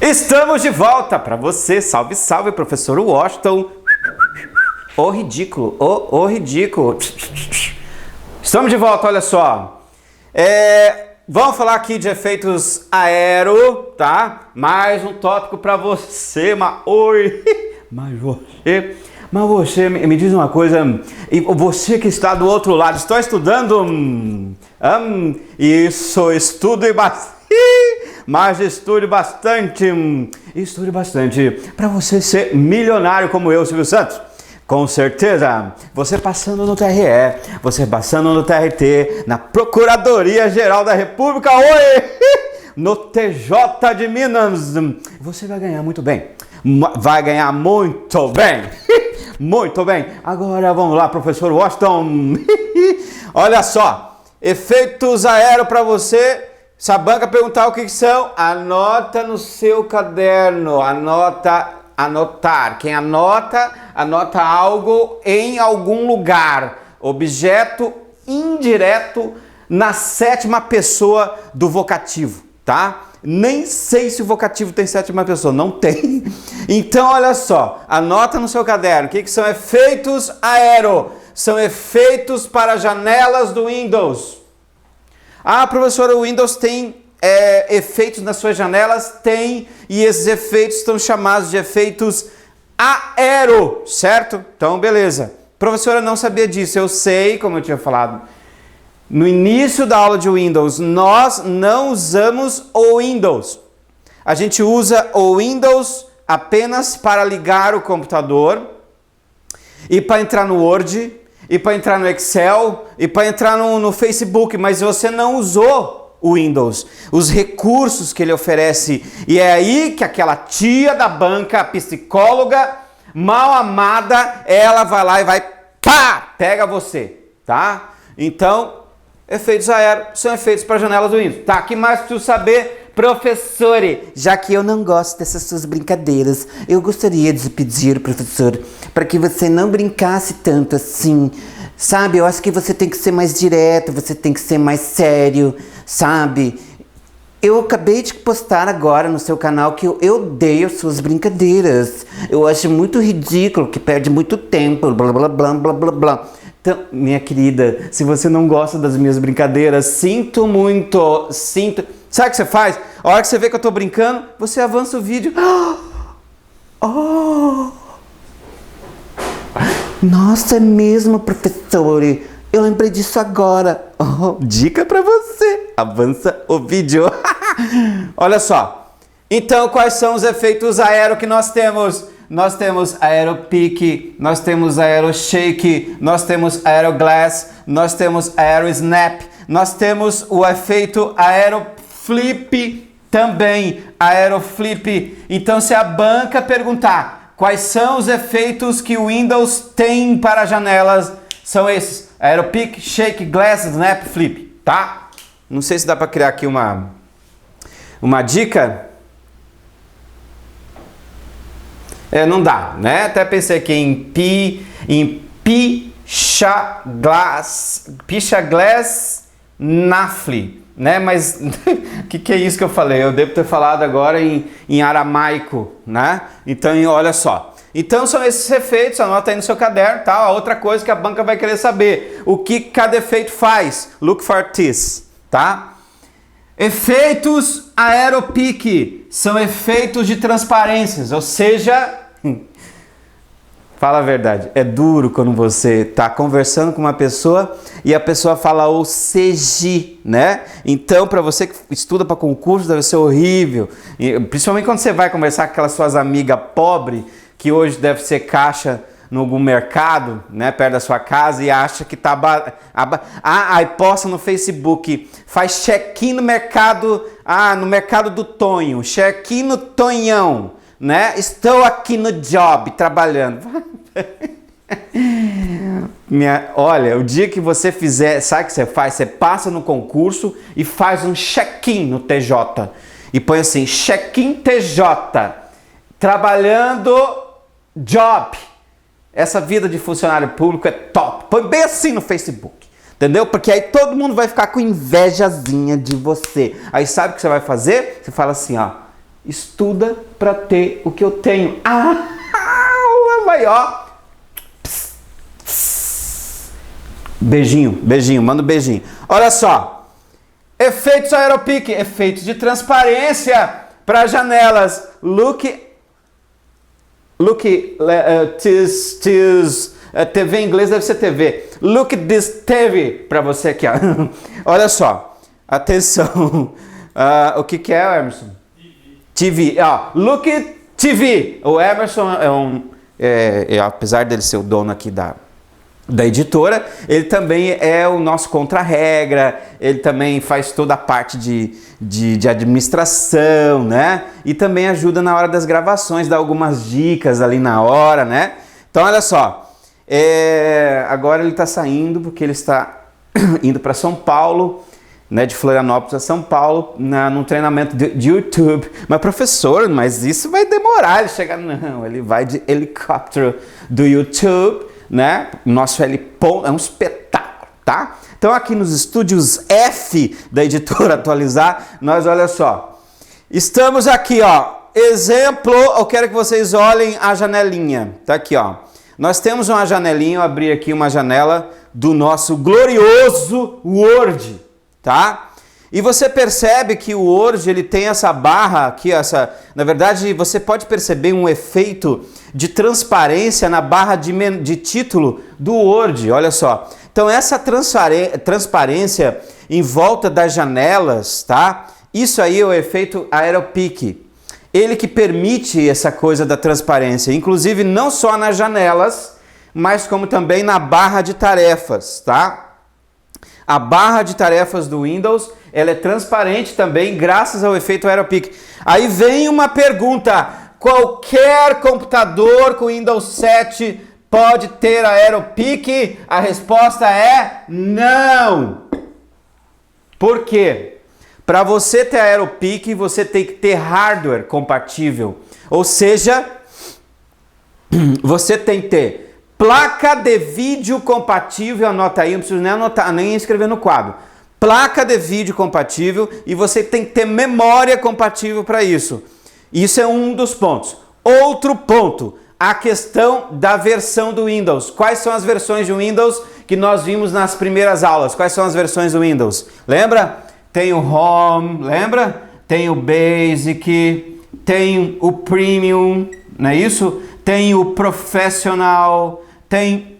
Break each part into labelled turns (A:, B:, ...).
A: Estamos de volta para você. Salve, salve, professor Washington. Ô ridículo, ô ridículo. Estamos de volta, olha só. Vamos falar aqui de efeitos aero, tá? Mais um tópico para você, mas você me diz uma coisa, e você que está do outro lado, estou estudando, isso, estude bastante. Mas estude bastante para você ser milionário como eu, Silvio Santos. Com certeza, você passando no TRE, você passando no TRT, na Procuradoria-Geral da República, no TJ de Minas, você vai ganhar muito bem. Vai ganhar muito bem. Muito bem. Agora vamos lá, professor Washington. Olha só, efeitos aero para você. Se a banca perguntar o que são, anota no seu caderno, anotar. Quem anota algo em algum lugar. Objeto indireto na sétima pessoa do vocativo, tá? Nem sei se o vocativo tem sétima pessoa, não tem. Então, olha só, anota no seu caderno. O que são efeitos aero? São efeitos para janelas do Windows. Ah, professora, o Windows tem efeitos nas suas janelas? Tem, e esses efeitos estão chamados de efeitos aero, certo? Então, beleza. Professora, não sabia disso, eu sei, como eu tinha falado. No início da aula de Windows, nós não usamos o Windows. A gente usa o Windows apenas para ligar o computador e para entrar no Word, e para entrar no Excel, e para entrar no Facebook, mas você não usou o Windows, os recursos que ele oferece, e é aí que aquela tia da banca, a psicóloga mal amada, ela vai lá e vai, pega você, tá? Então, efeitos aero são efeitos para janelas do Windows. Tá, que mais preciso saber? Professor, já que eu não gosto dessas suas brincadeiras, eu gostaria de pedir, professor, para que você não brincasse tanto assim, sabe? Eu acho que você tem que ser mais direto, você tem que ser mais sério, sabe? Eu acabei de postar agora no seu canal que eu odeio suas brincadeiras. Eu acho muito ridículo, que perde muito tempo, blá blá blá blá blá blá. Então, minha querida, se você não gosta das minhas brincadeiras, sinto muito, Sabe o que você faz? A hora que você vê que eu tô brincando, você avança o vídeo. Nossa, é mesmo, professor? Eu lembrei disso agora. Dica pra você. Avança o vídeo. Olha só. Então, quais são os efeitos aero que nós temos? Nós temos aeropic, nós temos aeroshake, nós temos aeroglass, nós temos aerosnap, nós temos o efeito aeroflip também, aeroflip. Então, se a banca perguntar quais são os efeitos que o Windows tem para janelas, são esses: aeropic, shake, glass, snap, flip, tá? Não sei se dá para criar aqui uma dica. Não dá, né? Até pensei aqui em picha glass nafli, né? Mas o que é isso que eu falei? Eu devo ter falado agora em aramaico, né? Então, olha só. Então, são esses efeitos, anota aí no seu caderno, tá? A outra coisa que a banca vai querer saber, o que cada efeito faz. Look for this, tá? Efeitos aeropic são efeitos de transparências, ou seja, fala a verdade, é duro quando você está conversando com uma pessoa e a pessoa fala o CG, né? Então, para você que estuda para concurso, deve ser horrível, principalmente quando você vai conversar com aquelas suas amigas pobres, que hoje deve ser caixa em algum mercado, né, perto da sua casa, e acha que tá... aí posta no Facebook, faz check-in no mercado, no mercado do Tonho, check-in no Tonhão, né? Estou aqui no job, trabalhando. Olha, o dia que você fizer, sabe o que você faz? Você passa no concurso e faz um check-in no TJ. E põe assim, check-in TJ, trabalhando, job. Essa vida de funcionário público é top. Põe bem assim no Facebook. Entendeu? Porque aí todo mundo vai ficar com invejazinha de você. Aí sabe o que você vai fazer? Você fala assim, ó. Estuda pra ter o que eu tenho. Vai, ó. Beijinho, beijinho, manda um beijinho. Olha só. Efeitos Aeropeak, efeitos de transparência para janelas. TV em inglês deve ser TV. Look at this TV para você aqui, ó. Olha só, atenção. O que é, Emerson? TV. Look at TV. O Emerson apesar dele ser o dono aqui da editora, ele também é o nosso contra-regra, ele também faz toda a parte de administração, né? E também ajuda na hora das gravações, dá algumas dicas ali na hora, né? Então, olha só. Agora ele está saindo porque ele está indo para São Paulo, né, de Florianópolis a São Paulo, num treinamento de YouTube. Mas professor, mas isso vai demorar ele chegar. Não, ele vai de helicóptero do YouTube, né? Nosso é um espetáculo, tá? Então aqui nos estúdios F da editora Atualizar, nós, olha só, estamos aqui, ó, exemplo, eu quero que vocês olhem a janelinha, tá aqui, ó. Nós temos uma janelinha, eu abri aqui uma janela do nosso glorioso Word, tá? E você percebe que o Word, ele tem essa barra aqui, na verdade, você pode perceber um efeito de transparência na barra de título do Word, olha só. Então essa transparência em volta das janelas, tá? Isso aí é o efeito Aeropeak. Ele que permite essa coisa da transparência, inclusive não só nas janelas, mas como também na barra de tarefas, tá? A barra de tarefas do Windows, ela é transparente também graças ao efeito Aeropeak. Aí vem uma pergunta: qualquer computador com Windows 7 pode ter Aeropeak? A resposta é não. Por quê? Para você ter Aeropeak, você tem que ter hardware compatível. Ou seja, você tem que ter placa de vídeo compatível, anota aí, não preciso nem anotar, nem escrever no quadro. Placa de vídeo compatível e você tem que ter memória compatível para isso. Isso é um dos pontos. Outro ponto, a questão da versão do Windows. Quais são as versões de Windows que nós vimos nas primeiras aulas? Quais são as versões do Windows? Lembra? Tem o Home, lembra? Tem o Basic, tem o Premium, não é isso? Tem o Professional, tem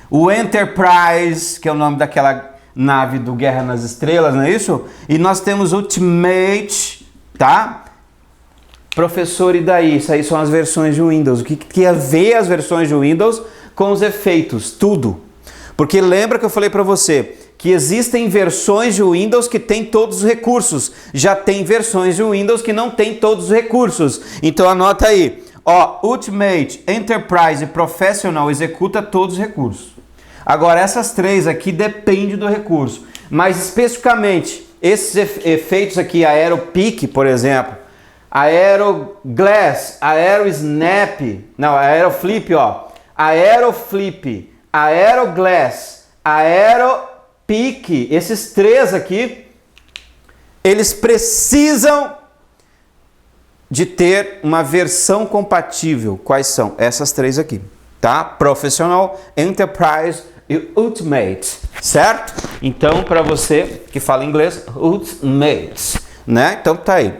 A: o Enterprise, que é o nome daquela nave do Guerra nas Estrelas, não é isso? E nós temos o Ultimate, tá? Professor, e daí? Isso aí são as versões de Windows. O que tem a ver as versões de Windows com os efeitos? Tudo. Porque lembra que eu falei para você que existem versões de Windows que tem todos os recursos. Já tem versões de Windows que não tem todos os recursos. Então anota aí. Ó, Ultimate, Enterprise e Professional executa todos os recursos. Agora essas três aqui dependem do recurso. Mas especificamente, esses efeitos aqui, Aeropeak, por exemplo, Aeroglass, Aerosnap, não, Aeroflip, ó. Aeroflip, Aeroglass, Aeropeak, esses três aqui, eles precisam de ter uma versão compatível. Quais são? Essas três aqui, tá? Professional, Enterprise e Ultimate, certo? Então, para você que fala inglês, Ultimate, né? Então tá aí.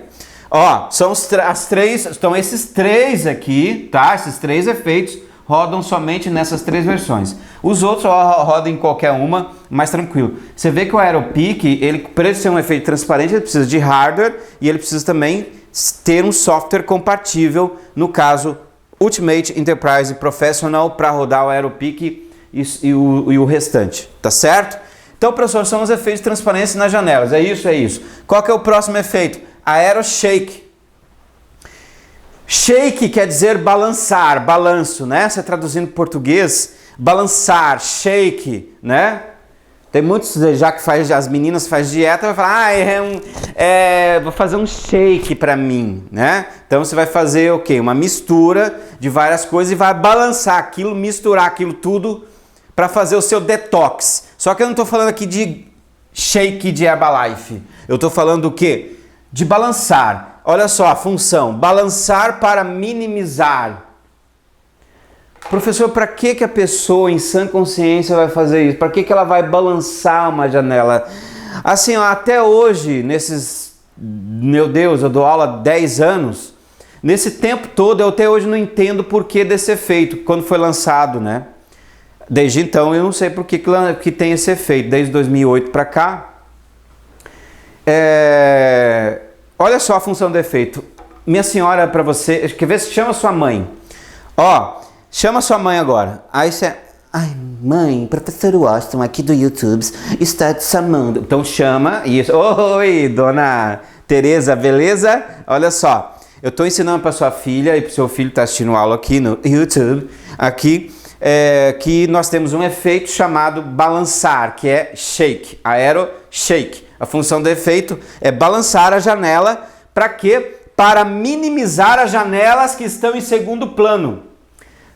A: Ó, são as três, então esses três aqui, tá? Esses três efeitos rodam somente nessas três versões. Os outros rodam em qualquer uma, mais tranquilo. Você vê que o Aeropeak, ele, para ele ser um efeito transparente, ele precisa de hardware e ele precisa também ter um software compatível, no caso Ultimate, Enterprise e Professional, para rodar o Aeropeak e o restante, tá certo? Então, professor, são os efeitos de transparência nas janelas, é isso, é isso. Qual que é o próximo efeito? Aeroshake. Shake quer dizer balançar, balanço, né? Você traduzindo em português, balançar, shake, né? Tem muitos, já que as meninas fazem dieta, vai falar, vou fazer um shake pra mim, né? Então você vai fazer o quê? Uma mistura de várias coisas e vai balançar aquilo, misturar aquilo tudo para fazer o seu detox. Só que eu não tô falando aqui de shake de Herbalife. Eu tô falando do quê? De balançar. Olha só a função, balançar para minimizar. Professor, para que a pessoa em sã consciência vai fazer isso? Para que ela vai balançar uma janela? Assim, ó, até hoje, meu Deus, eu dou aula há 10 anos, nesse tempo todo eu até hoje não entendo o porquê desse efeito, quando foi lançado, né? Desde então eu não sei por que tem esse efeito, desde 2008 para cá. Olha só a função do efeito. Minha senhora, para você, quer ver se chama sua mãe. Ó, chama sua mãe agora. Aí você... Ai, mãe, professor Washington aqui do YouTube está te chamando. Então chama isso. Oi, dona Tereza, beleza? Olha só, eu estou ensinando para sua filha e para o seu filho está assistindo aula aqui no YouTube, aqui, que nós temos um efeito chamado balançar, que é shake, aero shake. A função do efeito é balançar a janela. Para quê? Para minimizar as janelas que estão em segundo plano.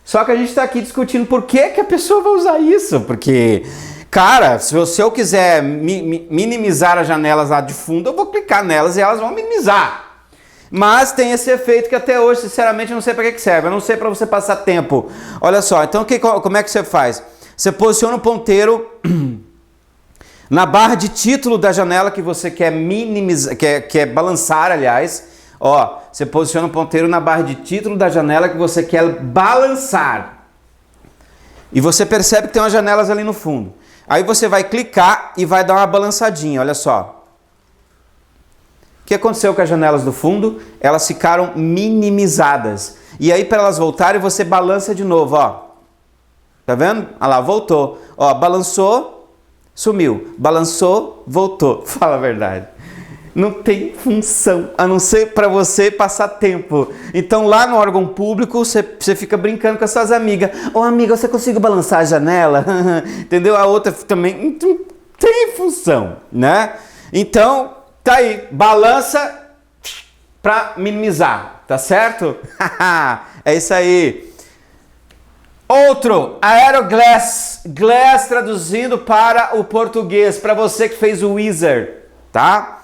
A: Só que a gente está aqui discutindo por que a pessoa vai usar isso. Porque, cara, se eu quiser minimizar as janelas lá de fundo, eu vou clicar nelas e elas vão minimizar. Mas tem esse efeito que até hoje, sinceramente, eu não sei para que serve. Eu não sei para você passar tempo. Olha só, então como é que você faz? Você posiciona o ponteiro na barra de título da janela que você quer minimizar, quer balançar, aliás. Ó, você posiciona o ponteiro na barra de título da janela que você quer balançar. E você percebe que tem umas janelas ali no fundo. Aí você vai clicar e vai dar uma balançadinha, olha só. O que aconteceu com as janelas do fundo? Elas ficaram minimizadas. E aí para elas voltarem, você balança de novo, ó. Tá vendo? Olha lá, voltou. Ó, balançou, sumiu. Balançou, voltou. Fala a verdade. Não tem função, a não ser para você passar tempo. Então lá no órgão público, você fica brincando com as suas amigas. Ô amiga, você consegue balançar a janela? Entendeu? A outra também não tem função, né? Então, tá aí, balança para minimizar, tá certo? É isso aí. Outro, Aeroglass. Glass traduzindo para o português, para você que fez o Wizard, tá?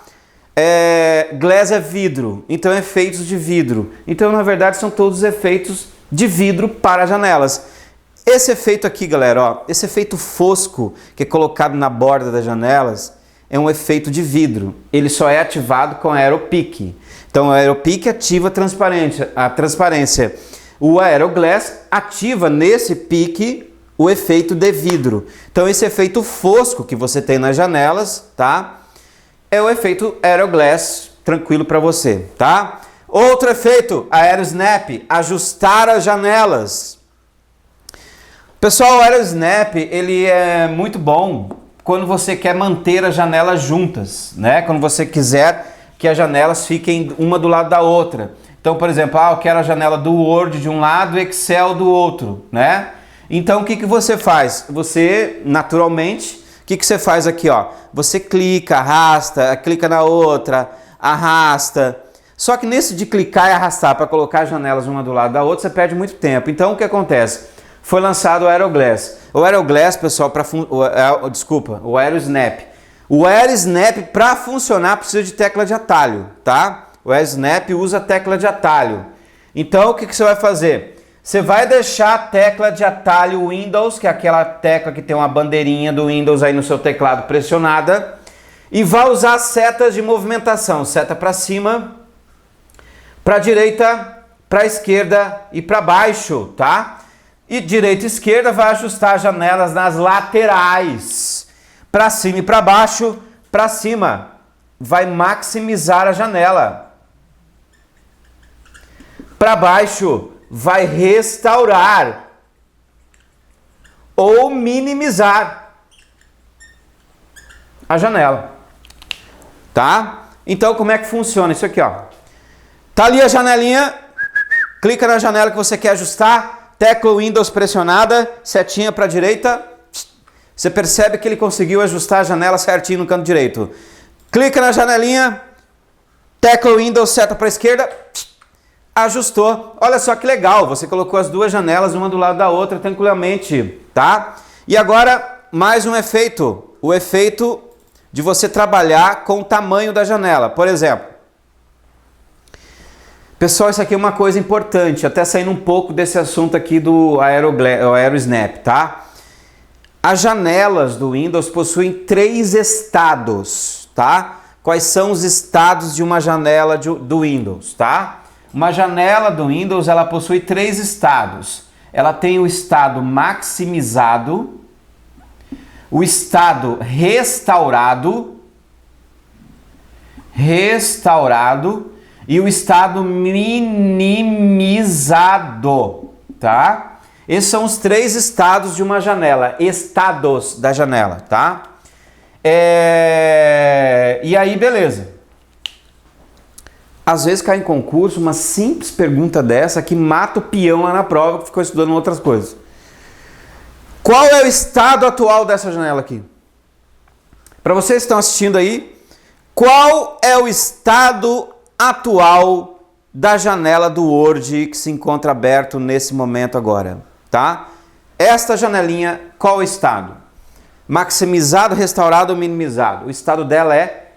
A: Glass é vidro, então efeitos de vidro. Então, na verdade, são todos efeitos de vidro para janelas. Esse efeito aqui, galera, ó, esse efeito fosco que é colocado na borda das janelas é um efeito de vidro. Ele só é ativado com a Aeropeak. Então, a Aeropeak ativa a transparência. O Aeroglass ativa nesse pique o efeito de vidro. Então, esse efeito fosco que você tem nas janelas, tá? É o efeito Aeroglass, tranquilo para você, tá? Outro efeito, Aerosnap, ajustar as janelas. Pessoal, o Aerosnap, ele é muito bom quando você quer manter as janelas juntas, né? Quando você quiser que as janelas fiquem uma do lado da outra. Então, por exemplo, eu quero a janela do Word de um lado e Excel do outro, né? Então, o que você faz? Você, naturalmente... O que você faz aqui, ó? Você clica, arrasta, clica na outra, arrasta. Só que nesse de clicar e arrastar para colocar as janelas uma do lado da outra, você perde muito tempo. Então o que acontece? Foi lançado o Aeroglass. O Aeroglass, pessoal, o Aerosnap. O Aerosnap, para funcionar, precisa de tecla de atalho, tá? O Aerosnap usa tecla de atalho. Então o que você vai fazer? Você vai deixar a tecla de atalho Windows, que é aquela tecla que tem uma bandeirinha do Windows aí no seu teclado pressionada, e vai usar setas de movimentação, seta para cima, para direita, para esquerda e para baixo, tá? E direita e esquerda vai ajustar as janelas nas laterais, para cima e para baixo, para cima, vai maximizar a janela, para baixo, vai restaurar ou minimizar a janela, tá? Então como é que funciona isso aqui, ó? Tá ali a janelinha, clica na janela que você quer ajustar, tecla Windows pressionada, setinha para direita, Você percebe que ele conseguiu ajustar a janela certinho no canto direito. Clica na janelinha, tecla Windows, seta para a esquerda, ajustou. Olha só que legal, você colocou as duas janelas uma do lado da outra tranquilamente, tá? E agora, mais um efeito. O efeito de você trabalhar com o tamanho da janela. Por exemplo, pessoal, isso aqui é uma coisa importante, até saindo um pouco desse assunto aqui do AeroSnap, tá? As janelas do Windows possuem 3 estados, tá? Quais são os estados de uma janela do Windows, tá? Uma janela do Windows, ela possui 3 estados. Ela tem o estado maximizado, o estado restaurado e o estado minimizado, tá? Esses são os 3 estados de uma janela, estados da janela, tá? E aí, beleza. Às vezes cai em concurso uma simples pergunta dessa que mata o peão lá na prova que ficou estudando outras coisas. Qual é o estado atual dessa janela aqui? Para vocês que estão assistindo aí, qual é o estado atual da janela do Word que se encontra aberto nesse momento agora? Tá? Esta janelinha, qual o estado? Maximizado, restaurado ou minimizado? O estado dela é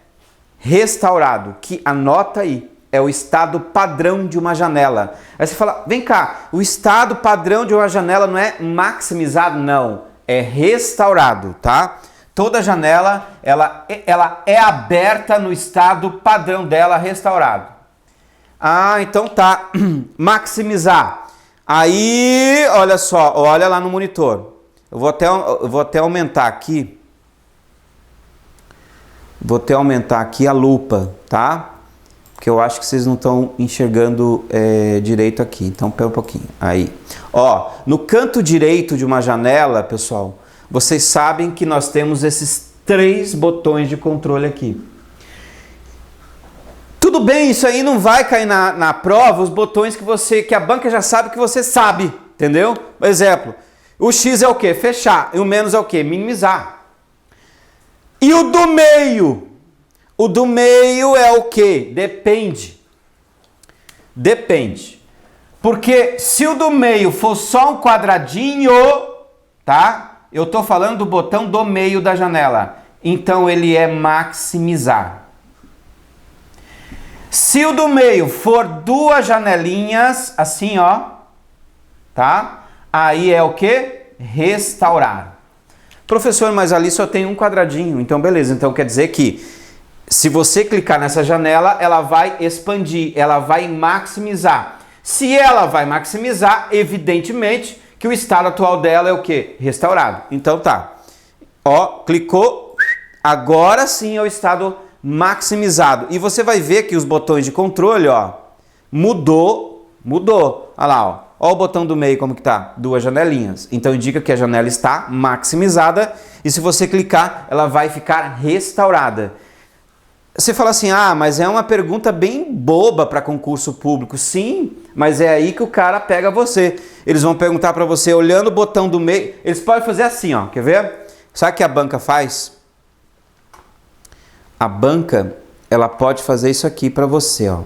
A: restaurado, que anota aí, é o estado padrão de uma janela. Aí você fala, vem cá, o estado padrão de uma janela não é maximizado? Não, é restaurado, tá? Toda janela, ela é aberta no estado padrão dela, restaurado. Ah, então tá, maximizar. Aí, olha só, olha lá no monitor. Eu vou até aumentar aqui. Vou até aumentar aqui a lupa, tá? Porque eu acho que vocês não estão enxergando direito aqui. Então, pera um pouquinho. Aí. Ó, no canto direito de uma janela, pessoal, vocês sabem que nós temos esses 3 botões de controle aqui. Tudo bem, isso aí não vai cair na prova, os botões que a banca já sabe que você sabe, entendeu? Por exemplo, o X é o quê? Fechar. E o menos é o quê? Minimizar. E o do meio? O do meio é o quê? Depende. Depende. Porque se o do meio for só um quadradinho, tá? Eu tô falando do botão do meio da janela. Então ele é maximizar. Se o do meio for 2 janelinhas, assim, ó, tá? Aí é o quê? Restaurar. Professor, mas ali só tem um quadradinho. Então, beleza. Então, quer dizer que se você clicar nessa janela, ela vai expandir, ela vai maximizar. Se ela vai maximizar, evidentemente que o estado atual dela é o quê? Restaurado. Então, tá. Ó, clicou. Agora sim é o estado maximizado. E você vai ver que os botões de controle, ó, mudou. Olha lá, ó. Ó o botão do meio como que tá, 2 janelinhas. Então indica que a janela está maximizada e se você clicar, ela vai ficar restaurada. Você fala assim, ah, mas é uma pergunta bem boba para concurso público. Sim, mas é aí que o cara pega você. Eles vão perguntar para você, olhando o botão do meio, eles podem fazer assim, ó, quer ver? Sabe o que a banca faz? A banca, ela pode fazer isso aqui para você, ó.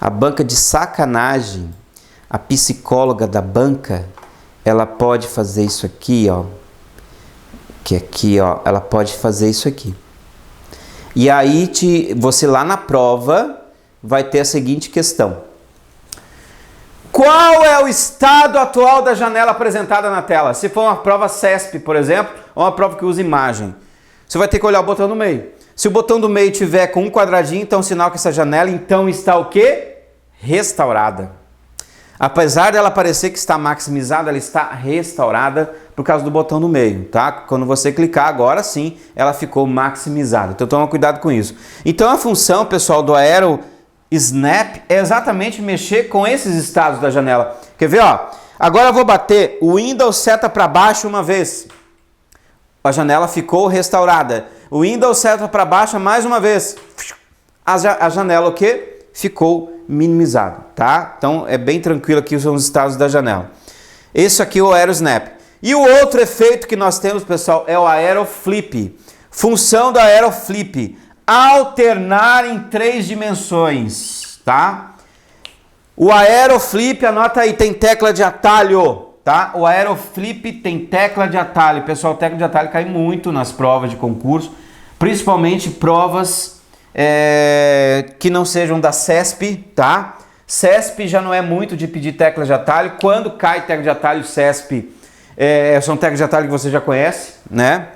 A: A banca de sacanagem, a psicóloga da banca, ela pode fazer isso aqui, ó. Que aqui, ó, ela pode fazer isso aqui. E aí você lá na prova vai ter a seguinte questão. Qual é o estado atual da janela apresentada na tela? Se for uma prova CESP, por exemplo, ou uma prova que usa imagem, você vai ter que olhar o botão do meio. Se o botão do meio tiver com um quadradinho, então sinal que essa janela então está o quê? Restaurada. Apesar dela parecer que está maximizada, ela está restaurada por causa do botão do meio, tá? Quando você clicar, agora sim, ela ficou maximizada. Então toma cuidado com isso. Então a função, pessoal, do AeroSnap é exatamente mexer com esses estados da janela. Quer ver, ó? Agora eu vou bater o Windows seta para baixo uma vez. A janela ficou restaurada. O Windows seta para baixo mais uma vez. A janela o quê? Ficou minimizada, tá? Então é bem tranquilo aqui, são os estados da janela. Esse aqui é o AeroSnap. E o outro efeito que nós temos, pessoal, é o aeroflip. Função do aeroflip: alternar em 3 dimensões, tá? O aeroflip, anota aí, tem tecla de atalho, tá? O aeroflip tem tecla de atalho. Pessoal, tecla de atalho cai muito nas provas de concurso, principalmente provas que não sejam da CESP, tá? CESP já não é muito de pedir tecla de atalho. Quando cai tecla de atalho, CESP, são teclas de atalho que você já conhece, né?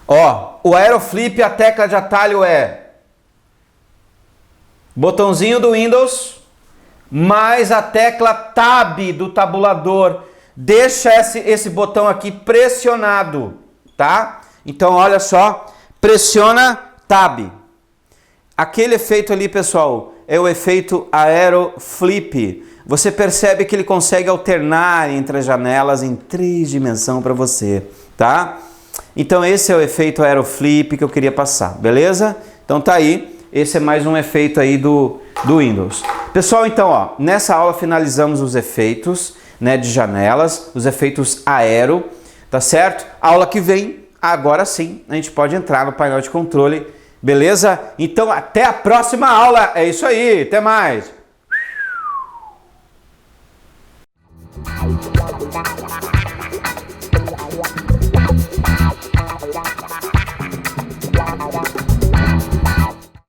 A: Ó, o aeroflip, a tecla de atalho é botãozinho do Windows mais a tecla Tab do tabulador. Deixa esse botão aqui pressionado, tá? Então, olha só, pressiona Tab. Aquele efeito ali, pessoal, é o efeito aeroflip. Você percebe que ele consegue alternar entre as janelas em 3 dimensões para você, tá? Então esse é o efeito aeroflip que eu queria passar, beleza? Então tá aí, esse é mais um efeito aí do Windows. Pessoal, então, ó, nessa aula finalizamos os efeitos, né, de janelas, os efeitos aero, tá certo? Aula que vem, agora sim, a gente pode entrar no painel de controle, beleza? Então até a próxima aula, é isso aí, até mais!